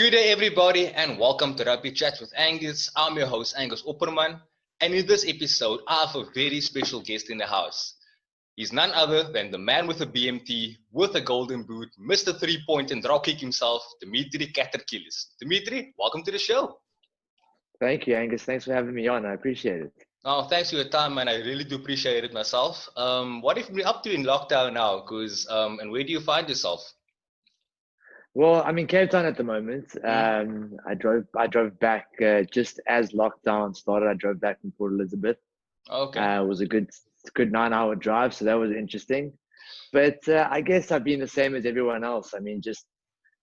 Good day, everybody, and welcome to Rugby Chats with Angus. I'm your host, Angus Opperman, and in this episode, I have a very special guest in the house. He's none other than the man with a BMT, with a golden boot, Mr. 3-point and drop kick himself, Demitri Catrakilis. Demitri, welcome to the show. Thank you, Angus. Thanks for having me on. I appreciate it. Oh, thanks for your time, man. I really do appreciate it myself. What have you been up to in lockdown now? And where do you find yourself? Well, I'm in Cape Town at the moment. I drove back just as lockdown started. I drove back from Port Elizabeth. Okay. It was a good 9-hour drive, so that was interesting. But I guess I've been the same as everyone else. I mean, just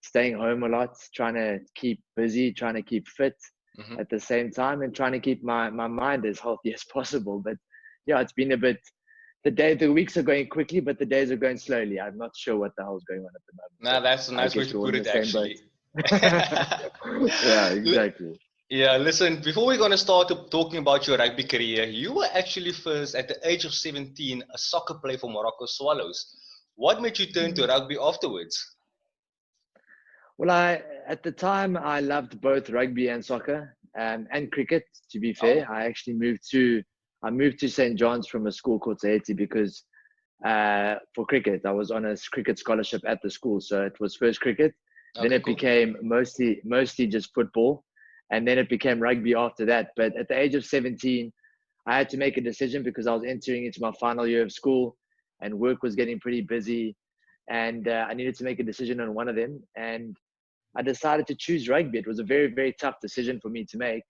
staying home a lot, trying to keep busy, trying to keep fit at the same time, and trying to keep my mind as healthy as possible. But yeah, it's been a bit. The weeks are going quickly, but the days are going slowly. I'm not sure what the hell's going on at the moment. Nah, that's a nice way to put it, actually. Yeah, exactly. Yeah, listen, before we're going to start talking about your rugby career, you were actually first at the age of 17 a soccer player for Morocco Swallows. What made you turn to rugby afterwards? Well, at the time I loved both rugby and soccer and cricket. To be fair, I actually moved to St. John's from a school called Tahiti because for cricket I was on a cricket scholarship at the school. So it was first cricket, then it became mostly just football, and then it became rugby after that. But at the age of 17, I had to make a decision because I was entering into my final year of school and work was getting pretty busy, and I needed to make a decision on one of them. And I decided to choose rugby. It was a very, very tough decision for me to make,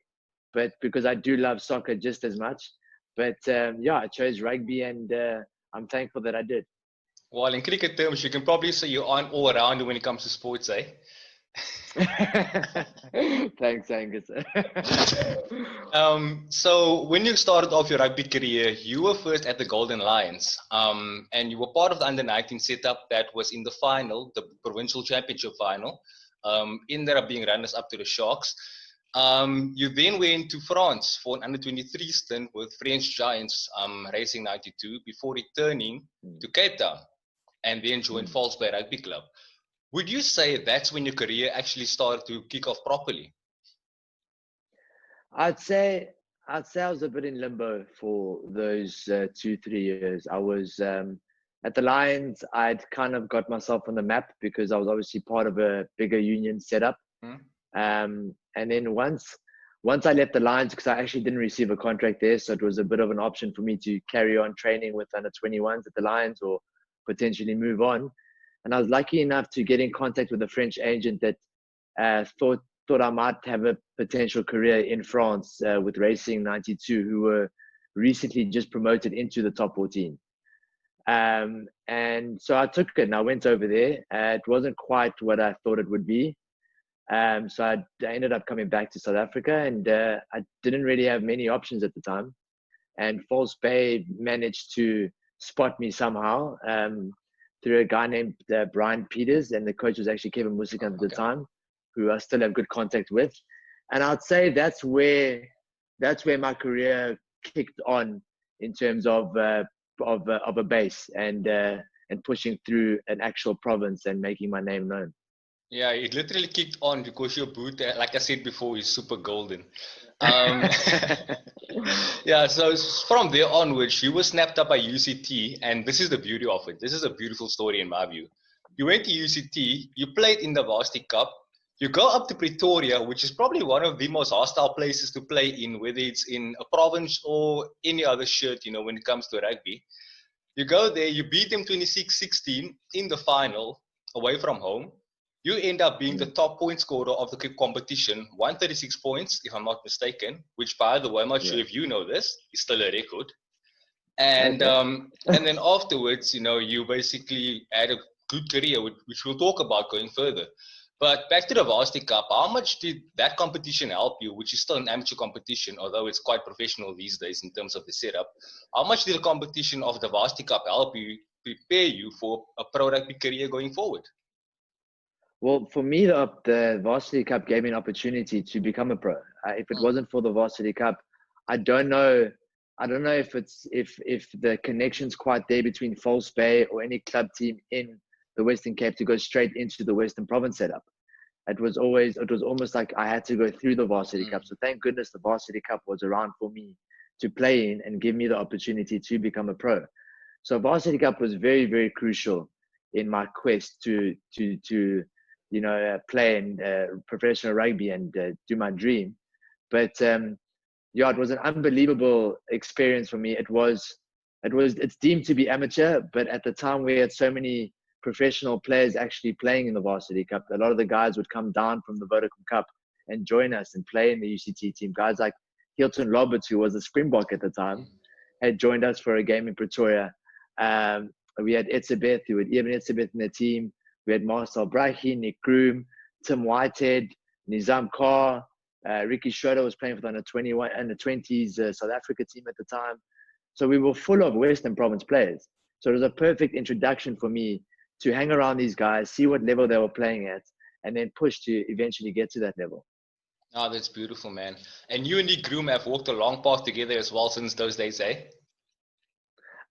but because I do love soccer just as much. But I chose rugby, and I'm thankful that I did. Well, in cricket terms, you can probably say you're on all around when it comes to sports, eh? Thanks, Angus. So when you started off your rugby career, you were first at the Golden Lions, and you were part of the under-19 setup that was in the final, the provincial championship final. Ended up being runners-up to the Sharks. You then went to France for an under-23 stint with French Giants, Racing 92, before returning to Cape Town and then joined False Bay Rugby Club. Would you say that's when your career actually started to kick off properly? I'd say I was a bit in limbo for those 2-3 years. I was at the Lions. I'd kind of got myself on the map because I was obviously part of a bigger union setup. And then once I left the Lions, because I actually didn't receive a contract there, so it was a bit of an option for me to carry on training with under 21s at the Lions or potentially move on. And I was lucky enough to get in contact with a French agent that thought I might have a potential career in France with Racing 92, who were recently just promoted into the top 14. And so I took it and I went over there. It wasn't quite what I thought it would be. So I ended up coming back to South Africa, and I didn't really have many options at the time. And False Bay managed to spot me somehow through a guy named Brian Peters, and the coach was actually Kevin Musikant at the time, who I still have good contact with. And I'd say that's where my career kicked on in terms of a base and pushing through an actual province and making my name known. Yeah, it literally kicked on because your boot, like I said before, is super golden. Yeah, so from there onwards, you were snapped up by UCT, and this is the beauty of it. This is a beautiful story in my view. You went to UCT, you played in the Varsity Cup, you go up to Pretoria, which is probably one of the most hostile places to play in, whether it's in a province or any other shirt, when it comes to rugby. You go there, you beat them 26-16 in the final, away from home. You end up being the top point scorer of the competition, 136 points, if I'm not mistaken, which, by the way, I'm not sure if you know this, is still a record. And and then afterwards, you basically had a good career, which we'll talk about going further. But back to the Varsity Cup, how much did that competition help you, which is still an amateur competition, although it's quite professional these days in terms of the setup? How much did the competition of the Varsity Cup help you prepare you for a pro rugby career going forward? Well, for me, the Varsity Cup gave me an opportunity to become a pro. If it wasn't for the Varsity Cup, I don't know if the connection's quite there between False Bay or any club team in the Western Cape to go straight into the Western Province setup. it was almost like I had to go through the Varsity Cup. So thank goodness the Varsity Cup was around for me to play in and give me the opportunity to become a pro. So Varsity Cup was very, very crucial in my quest to play in professional rugby and do my dream. But it was an unbelievable experience for me. It's deemed to be amateur, but at the time we had so many professional players actually playing in the Varsity Cup. A lot of the guys would come down from the Vodacom Cup and join us and play in the UCT team. Guys like Hilton Roberts, who was a Springbok at the time, had joined us for a game in Pretoria. We had Etzebeth, who had Eben Etzebeth in the team. We had Marcel Brachy, Nick Groom, Tim Whitehead, Nizam Carr, Ricky Schroeder was playing for the under-21 and the 20s South Africa team at the time. So we were full of Western Province players. So it was a perfect introduction for me to hang around these guys, see what level they were playing at, and then push to eventually get to that level. Oh, that's beautiful, man. And you and Nick Groom have walked a long path together as well since those days, eh?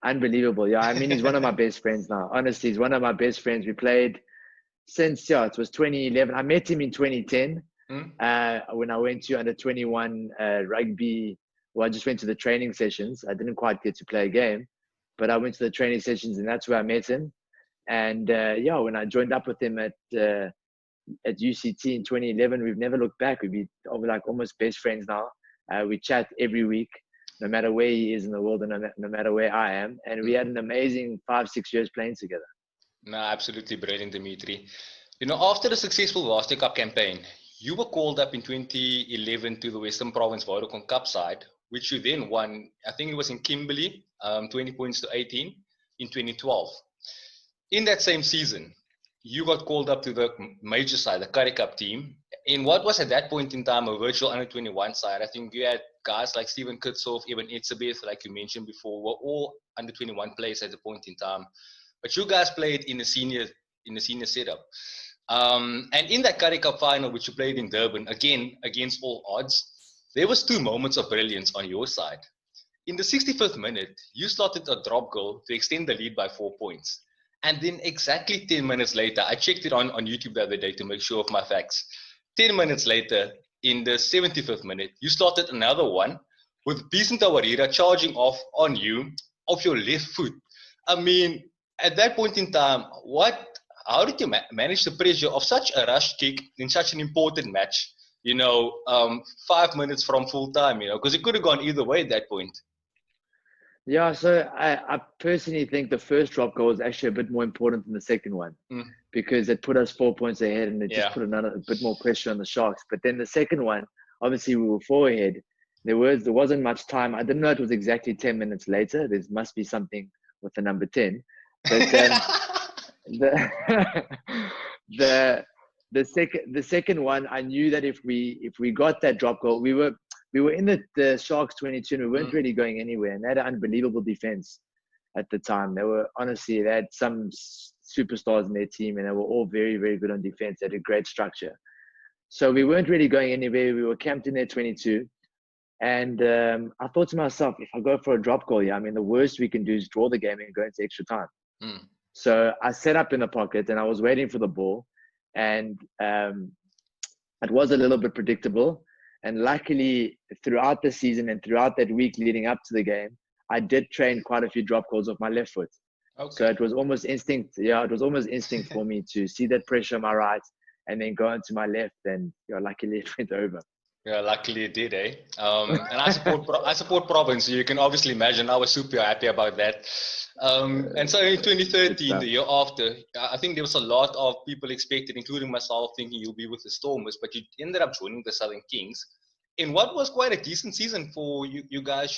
Unbelievable. Yeah, I mean, he's one of my best friends now. Honestly, he's one of my best friends. We played since, it was 2011. I met him in 2010 when I went to under-21 rugby. Well, I just went to the training sessions. I didn't quite get to play a game, but I went to the training sessions, and that's where I met him. And when I joined up with him at UCT in 2011, we've never looked back. We've been like almost best friends now. We chat every week, no matter where he is in the world and no matter where I am. And we had an amazing 5-6 years playing together. No, absolutely brilliant, Demitri. After the successful Varsity Cup campaign, you were called up in 2011 to the Western Province Vodacom Cup side, which you then won. I think it was in Kimberley, 20 points to 18 in 2012. In that same season, you got called up to the major side, the Currie Cup team, in what was at that point in time a virtual under-21 side. I think you had guys like Steven Kitshoff, even Etzebeth, like you mentioned before, were all under-21 players at the point in time. But you guys played in the senior setup. And in that Currie Cup final, which you played in Durban, again, against all odds, there was 2 moments of brilliance on your side. In the 65th minute, you slotted a drop goal to extend the lead by 4 points. And then exactly 10 minutes later, I checked it on YouTube the other day to make sure of my facts. 10 minutes later, in the 75th minute, you slotted another one with Decent Tawarira charging off on you off your left foot. I mean, at that point in time, how did you manage the pressure of such a rush kick in such an important match, 5 minutes from full time, because it could have gone either way at that point? Yeah, so I personally think the first drop goal was actually a bit more important than the second one because it put us 4 points ahead and it just put a bit more pressure on the Sharks. But then the second one, obviously we were 4 ahead. There wasn't much time. I didn't know it was exactly 10 minutes later. There must be something with the number 10. But the second one, I knew that if we got that drop goal, we were in the Sharks 22 and we weren't really going anywhere, and they had an unbelievable defense at the time. They had some superstars in their team and they were all very, very good on defense. They had a great structure. So we weren't really going anywhere. We were camped in their 22. And I thought to myself, if I go for a drop goal, the worst we can do is draw the game and go into extra time. So I set up in the pocket and I was waiting for the ball, and it was a little bit predictable. And luckily, throughout the season and throughout that week leading up to the game, I did train quite a few drop goals off my left foot. Okay. So it was almost instinct. Yeah, it was almost instinct for me to see that pressure on my right and then go into my left. And luckily it went over. Yeah, luckily it did, eh? And I support Province, so you can obviously imagine I was super happy about that. And so in 2013, the year after, I think there was a lot of people expected, including myself, thinking you'll be with the Stormers, but you ended up joining the Southern Kings in what was quite a decent season for you guys,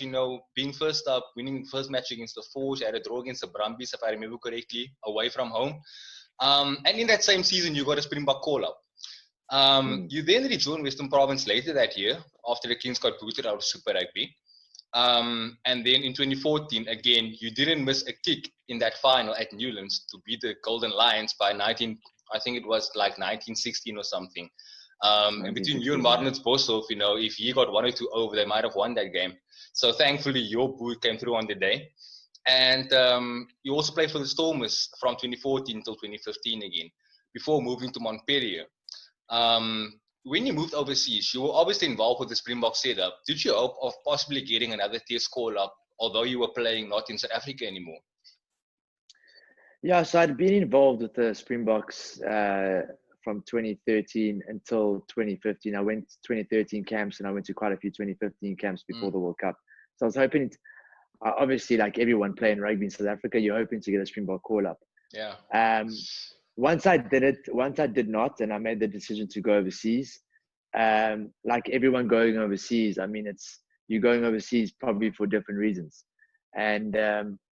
being first up, winning first match against the Forge, had a draw against the Brumbies, if I remember correctly, away from home. And in that same season, you got a Springbok call-up. You then rejoined Western Province later that year after the Kings got booted out of Super Rugby. And then in 2014, again, you didn't miss a kick in that final at Newlands to beat the Golden Lions by 1916 or something. And between you and Martinus Boshoff, if he got 1 or 2 over, they might have won that game. So thankfully, your boot came through on the day. And you also played for the Stormers from 2014 until 2015 again, before moving to Montpellier. When you moved overseas, you were obviously involved with the Springbok setup. Did you hope of possibly getting another test call up, although you were playing not in South Africa anymore? Yeah, so I'd been involved with the Springboks from 2013 until 2015. I went to 2013 camps and I went to quite a few 2015 camps before the World Cup. So I was hoping, obviously, like everyone playing rugby in South Africa, you're hoping to get a Springbok call up. Yeah. Once I did not, and I made the decision to go overseas. Like everyone going overseas, I mean, you're going overseas probably for different reasons. And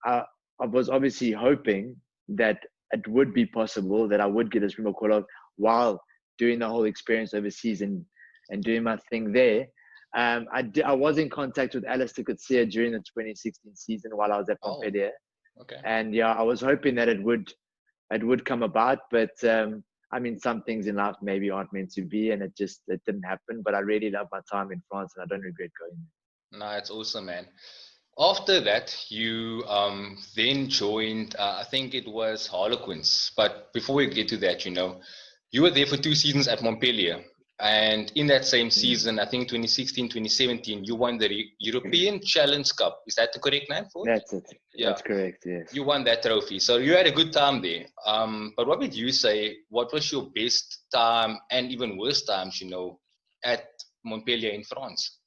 I was obviously hoping that it would be possible that I would get a Springbok call up while doing the whole experience overseas and doing my thing there. I was in contact with Alistair Coetzee during the 2016 season while I was at Montpellier. Okay. And yeah, I was hoping that it would come about, but I mean, some things in life maybe aren't meant to be, and it didn't happen. But I really love my time in France, and I don't regret going. No, it's awesome, man. After that, you then joined, I think it was Harlequins. But before we get to that, you were there for 2 seasons at Montpellier. And in that same season, I think 2016, 2017, you won the European Challenge Cup. Is that the correct name for it? That's it. Yeah. That's correct, yes. You won that trophy. So you had a good time there. But what would you say, what was your best time and even worst times, at Montpellier in France?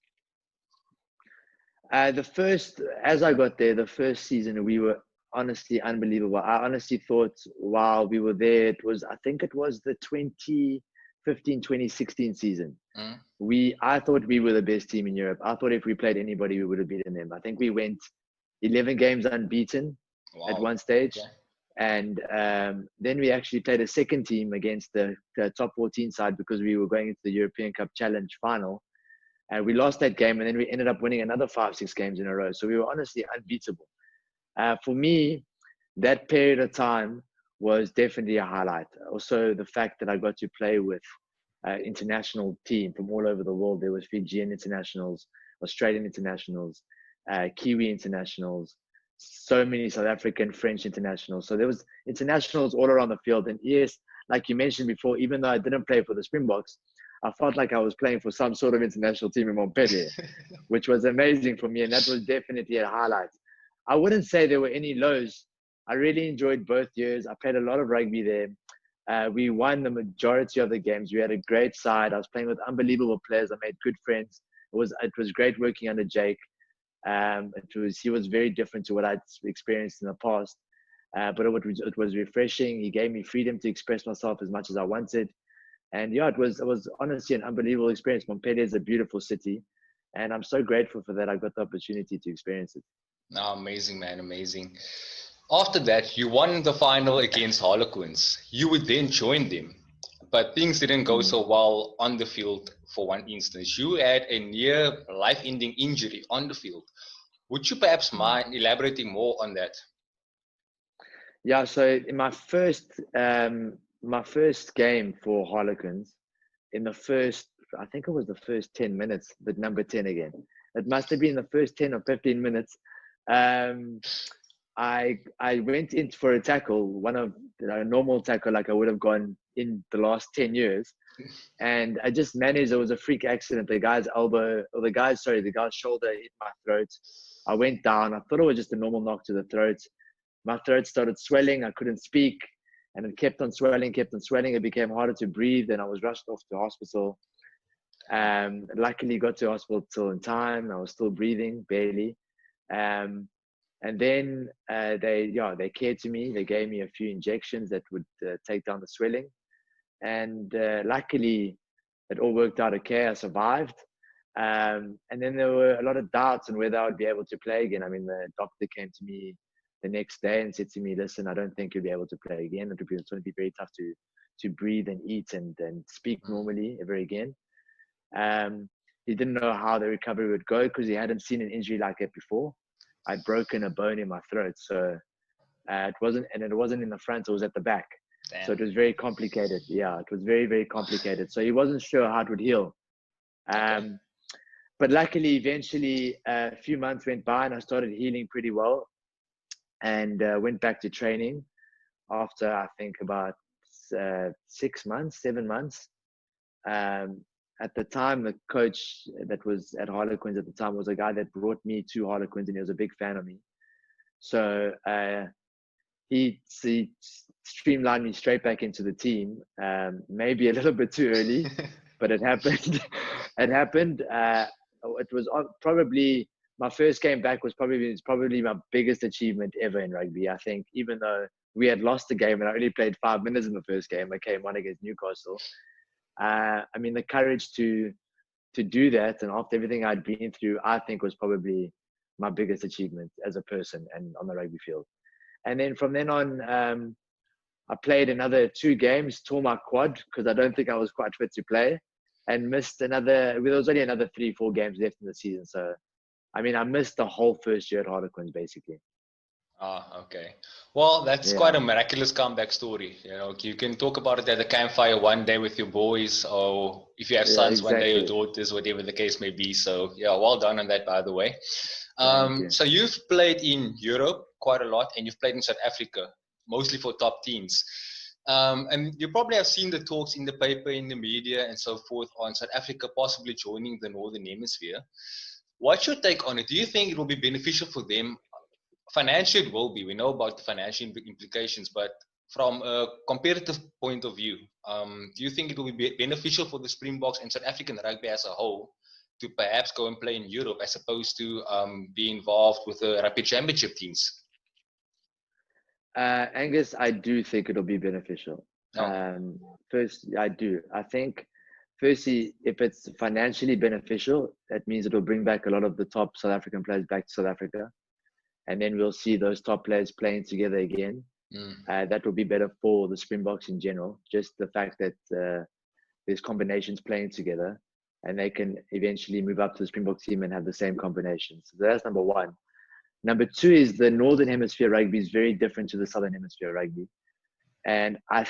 As I got there, the first season, we were honestly unbelievable. I honestly thought while we were there, I think it was the 2015, 2016 season. I thought we were the best team in Europe. I thought if we played anybody, we would have beaten them. I think we went 11 games unbeaten at one stage. Okay. And then we actually played a second team against the top 14 side because we were going into the European Cup Challenge final. And we lost that game, and then we ended up winning another 5-6 games in a row. So we were honestly unbeatable. For me, that period of time was definitely a highlight. Also, the fact that I got to play with international team from all over the world. There was Fijian internationals, Australian internationals, Kiwi internationals, so many South African, French internationals. So there was internationals all around the field. And yes, like you mentioned before, even though I didn't play for the Springboks, I felt like I was playing for some sort of international team in Montpellier, which was amazing for me. And that was definitely a highlight. I wouldn't say there were any lows. I really enjoyed both years. I played a lot of rugby there. We won the majority of the games. We had a great side. I was playing with unbelievable players. I made good friends. It was great working under Jake. He was very different to what I'd experienced in the past. But it was refreshing. He gave me freedom to express myself as much as I wanted. And yeah, it was honestly an unbelievable experience. Montpellier is a beautiful city, and I'm so grateful for that. I got the opportunity to experience it. No, amazing, man, amazing. After that, you won the final against Harlequins. You would then join them, but things didn't go so well on the field. For one instance, you had a near life-ending injury on the field. Would you perhaps mind elaborating more on that? Yeah, so in my first game for Harlequins, I think it was the first 10 minutes, but number 10 again. It must have been the first 10 or 15 minutes. I went in for a tackle, a normal tackle like I would have gone in the last 10 years. And I just managed, it was a freak accident. The guy's shoulder hit my throat. I went down. I thought it was just a normal knock to the throat. My throat started swelling. I couldn't speak. And it kept on swelling. It became harder to breathe. And I was rushed off to hospital. Luckily got to hospital till in time. I was still breathing, barely. And then they cared to me. They gave me a few injections that would take down the swelling. And luckily, it all worked out okay. I survived. And then there were a lot of doubts on whether I would be able to play again. I mean, the doctor came to me the next day and said to me, listen, I don't think you'll be able to play again. It's going to be very tough to breathe and eat and speak normally ever again. He didn't know how the recovery would go because he hadn't seen an injury like it before. I'd broken a bone in my throat. So it wasn't in the front, it was at the back. Damn. So it was very complicated. Yeah, it was very, very complicated. So he wasn't sure how it would heal. But luckily, eventually, a few months went by and I started healing pretty well and went back to training after, I think, about 7 months. At the time, the coach that was at Harlequins at the time was a guy that brought me to Harlequins, and he was a big fan of me. So he streamlined me straight back into the team. Maybe a little bit too early, but it happened. It happened. It was probably my first game back was probably my biggest achievement ever in rugby. I think, even though we had lost the game and I only played 5 minutes in the first game, I came on against Newcastle. I mean, the courage to do that, and after everything I'd been through, I think was probably my biggest achievement as a person and on the rugby field. And then from then on, I played another 2 games, tore my quad because I don't think I was quite fit to play, and missed another. There was only another 3-4 games left in the season. So, I mean, I missed the whole first year at Harlequins basically. Ah, okay. Well, that's quite a miraculous comeback story. You know, you can talk about it at the campfire one day with your boys, or if you have sons, one day your daughters, whatever the case may be. So, yeah, well done on that, by the way. So you've played in Europe quite a lot, and you've played in South Africa, mostly for top teams. And you probably have seen the talks in the paper, in the media, and so forth on South Africa possibly joining the Northern Hemisphere. What's your take on it? Do you think it will be beneficial for them? Financially, it will be. We know about the financial implications, but from a competitive point of view, do you think it will be beneficial for the Springboks and South African rugby as a whole to perhaps go and play in Europe as opposed to be involved with the rugby championship teams? Angus, I do think it'll be beneficial. First, I do. I think, firstly, if it's financially beneficial, that means it'll bring back a lot of the top South African players back to South Africa. And then we'll see those top players playing together again. That will be better for the Springboks in general. Just the fact that there's combinations playing together, and they can eventually move up to the Springbok team and have the same combinations. So that's number one. Number two is the Northern Hemisphere rugby is very different to the Southern Hemisphere rugby. And I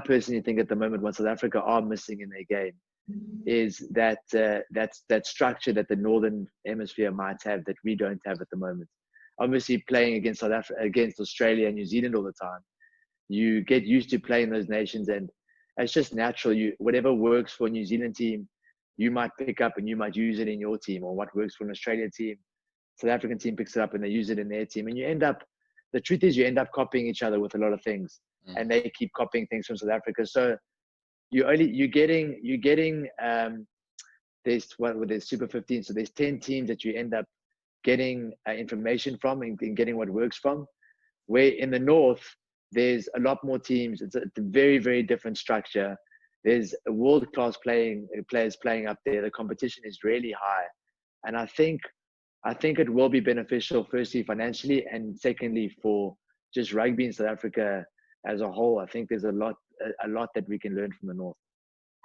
personally think at the moment what South Africa are missing in their game is that that structure that the Northern Hemisphere might have that we don't have at the moment. Obviously, playing against South Africa, against Australia and New Zealand all the time, you get used to playing those nations, and it's just natural. Whatever works for a New Zealand team, you might pick up and you might use it in your team, or what works for an Australian team, South African team picks it up and they use it in their team, and you end up. The truth is, you end up copying each other with a lot of things, and they keep copying things from South Africa. So you're getting there's Super 15, so there's 10 teams that you end up getting information from and getting what works from. Where in the North, there's a lot more teams. It's a very, very different structure. There's world-class players playing up there. The competition is really high. And I think it will be beneficial, firstly, financially, and secondly, for just rugby in South Africa as a whole. I think there's a lot that we can learn from the North.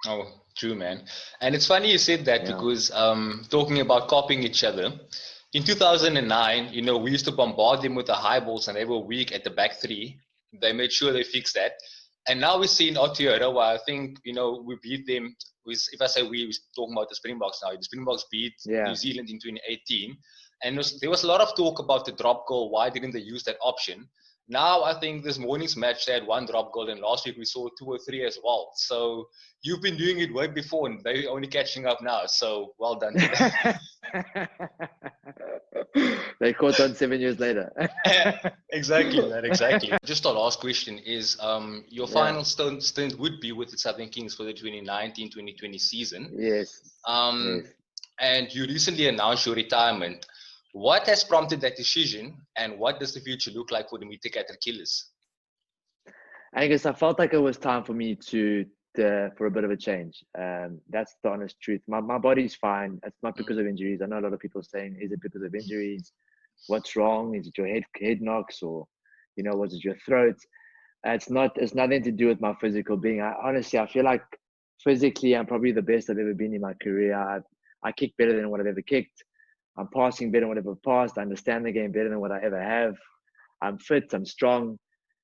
Oh, true, man. And it's funny you said that because talking about copying each other, in 2009, we used to bombard them with the high balls and they were weak at the back three. They made sure they fixed that. And now we see in Aotearoa, I think, we beat them. If I say we're talking about the Springboks now, the Springboks beat New Zealand in 2018. And there was a lot of talk about the drop goal. Why didn't they use that option? Now, I think this morning's match, they had 1 drop goal, and last week we saw 2 or 3 as well. So you've been doing it way before, and they're only catching up now. So well done to them. They caught on 7 years later. Exactly, man, exactly. Just our last question is, your final stint would be with the Southern Kings for the 2019-2020 season. Yes. And you recently announced your retirement. What has prompted that decision, and what does the future look like for Demitri Catrakilis? I guess I felt like it was time for me for a bit of a change. That's the honest truth. My body's fine. It's not because of injuries. I know a lot of people saying, is it because of injuries? What's wrong? Is it your head knocks, or was it your throat? It's nothing to do with my physical being. I feel like physically I'm probably the best I've ever been in my career. I kick better than what I've ever kicked. I'm passing better than what I've ever passed. I understand the game better than what I ever have. I'm fit. I'm strong.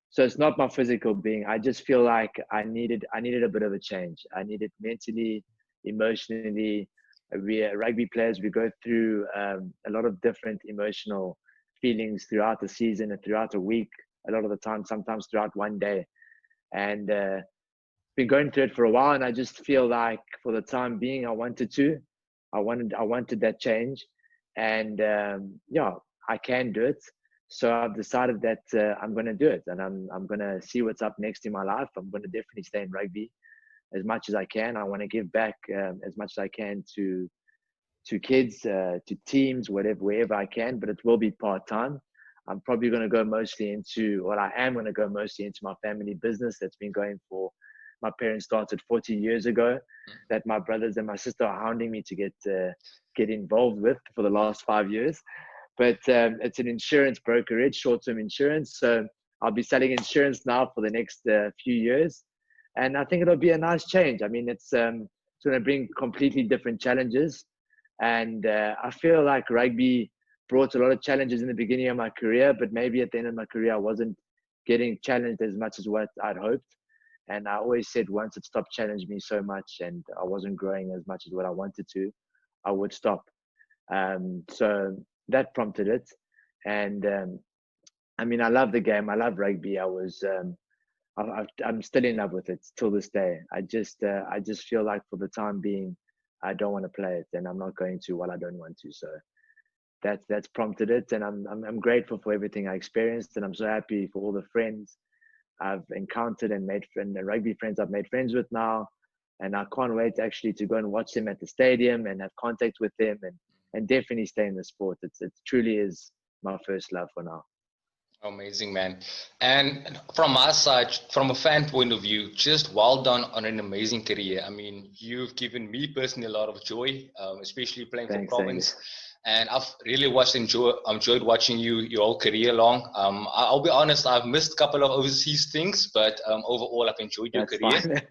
So it's not my physical being. I just feel like I needed a bit of a change. I needed mentally, emotionally. We are rugby players. We go through a lot of different emotional feelings throughout the season and throughout a week. A lot of the time, sometimes throughout one day. And been going through it for a while, and I just feel like for the time being, I wanted that change, and yeah, I can do it. So I've decided that I'm going to do it, and I'm going to see what's up next in my life. I'm going to definitely stay in rugby as much as I can. I want to give back as much as I can to kids, to teams, wherever I can, but it will be part time. I'm probably going to go mostly into, well, I am going to go mostly into my family business that's been going for, my parents started 40 years ago, that my brothers and my sister are hounding me to get involved with for the last 5 years. But it's an insurance brokerage, short-term insurance. So I'll be selling insurance now for the next few years. And I think it'll be a nice change. I mean, it's going to bring completely different challenges. And I feel like rugby brought a lot of challenges in the beginning of my career, but maybe at the end of my career, I wasn't getting challenged as much as what I'd hoped. And I always said once it stopped challenging me so much and I wasn't growing as much as what I wanted to, I would stop. So that prompted it. And I mean, I love the game. I love rugby. I'm still in love with it till this day. I just feel like for the time being, I don't want to play it, and I'm not going to while I don't want to. So that's prompted it, and I'm grateful for everything I experienced, and I'm so happy for all the friends I've encountered and made friends, and rugby friends I've made friends with now, and I can't wait actually to go and watch them at the stadium and have contact with them, and definitely stay in the sport. It truly is my first love for now. Amazing, man. And from my side, from a fan point of view, just well done on an amazing career. I mean, you've given me personally a lot of joy, especially playing for Province. And I've really enjoyed watching you your whole career long. I'll be honest, I've missed a couple of overseas things, but overall, I've enjoyed your career. Fine.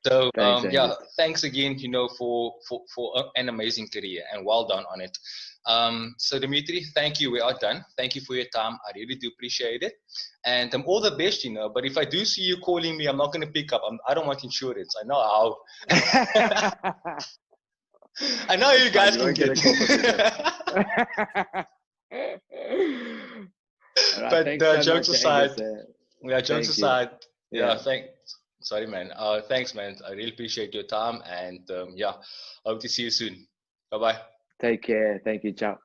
So Thanks, yeah, thanks again, for an amazing career, and well done on it. So Demitri, thank you. We are done. Thank you for your time. I really do appreciate it, and all the best, But if I do see you calling me, I'm not going to pick up. I don't want insurance. I know how. I know you guys can get. But jokes aside, jokes aside, sorry, man. Thanks, man. I really appreciate your time, and yeah, hope to see you soon. Bye bye. Take care. Thank you. Ciao.